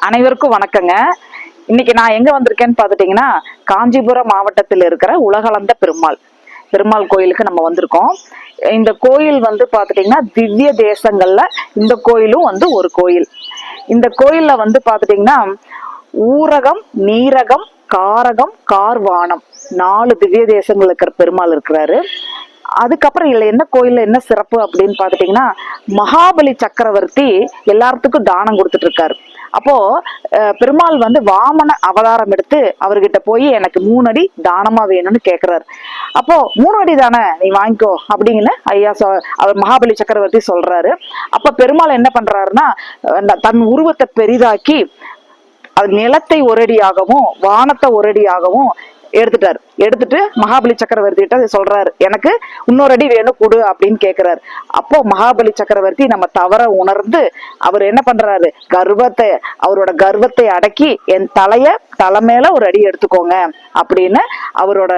அனைவருக்கும் வணக்கங்க. இன்னைக்கு நான் எங்க வந்திருக்கேன்னு பாத்துட்டீங்கன்னா, காஞ்சிபுரம் மாவட்டத்தில் இருக்கிற உலகளந்த பெருமாள் கோயிலுக்கு நம்ம வந்திருக்கோம். இந்த கோயில் வந்து பாத்துட்டீங்கன்னா திவ்ய தேசங்கள்ல இந்த கோயிலும் வந்து ஒரு கோயில். இந்த கோயில்ல வந்து பாத்துட்டீங்கன்னா ஊரகம், நீரகம், காரகம், கார்வானம் 4 திவ்ய தேசங்கள் இருக்கிற பெருமாள் இருக்கிறாரு. அதுக்கப்புறம் இதுல என்ன கோயில்ல என்ன சிறப்பு அப்படின்னு பாத்துட்டீங்கன்னா, மகாபலி சக்கரவர்த்தி எல்லாத்துக்கும் தானம் கொடுத்துட்டு இருக்காரு. அப்போ பெருமாள் வந்து வாமன அவதாரம் எடுத்து அவர்கிட்ட போய் எனக்கு 3 அடி தானமா வேணும்னு கேக்குறாரு. அப்போ 3 அடி தானே, நீ வாங்கிக்கோ அப்படின்னு ஐயா அவர் மகாபலி சக்கரவர்த்தி சொல்றாரு. அப்ப பெருமாள் என்ன பண்றாருன்னா, தன் உருவத்தை பெரிதாக்கி அது நிலத்தை ஒரு அடியாகவும் வானத்தை ஒரு அடியாகவும் எடுத்துட்டு மகாபலி சக்கரவர்த்தி கிட்ட சொல்றாரு, எனக்கு இன்னொரு அடி வேணும் கொடு அப்படின்னு கேக்குறாரு. அப்போ மகாபலி சக்கரவர்த்தி நம்ம தவற உணர்ந்து அவர் என்ன பண்றாரு, அவரோட கர்வத்தை அடக்கி என் தலை மேல ஒரு அடி எடுத்துக்கோங்க அப்படின்னு அவரோட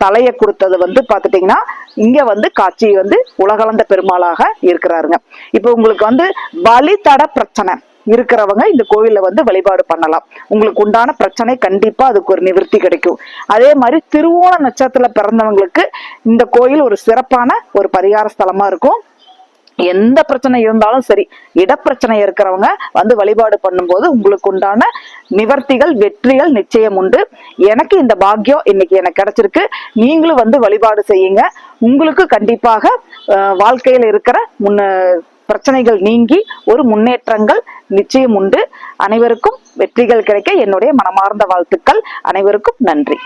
தலையை கொடுத்தது வந்து பாத்துட்டீங்கன்னா இங்க வந்து காட்சி வந்து உலகளந்த பெருமாளாக இருக்கிறாருங்க. இப்ப உங்களுக்கு வந்து பலி தட பிரச்சனை இருக்கிறவங்க இந்த கோயில வந்து வழிபாடு பண்ணலாம். உங்களுக்கு உண்டான பிரச்சனை கண்டிப்பா அதுக்கு ஒரு நிவர்த்தி கிடைக்கும். அதே மாதிரி திருவோண நட்சத்திரத்துல பிறந்தவங்களுக்கு இந்த கோயில் ஒரு சிறப்பான ஒரு பரிகார ஸ்தலமா இருக்கும். எந்த பிரச்சனை இருந்தாலும் சரி, இடப்பிரச்சனை இருக்கிறவங்க வந்து வழிபாடு பண்ணும்போது உங்களுக்கு உண்டான நிவர்த்திகள் வெற்றிகள் நிச்சயம் உண்டு. எனக்கு இந்த பாக்கியம் இன்னைக்கு எனக்கு கிடைச்சிருக்கு. நீங்களும் வந்து வழிபாடு செய்யுங்க. உங்களுக்கு கண்டிப்பாக வாழ்க்கையில இருக்கிற பிரச்சனைகள் நீங்கி ஒரு முன்னேற்றங்கள் நிச்சயம் உண்டு. அனைவருக்கும் வெற்றிகள் கிடைக்க என்னுடைய மனமார்ந்த வாழ்த்துக்கள். அனைவருக்கும் நன்றி.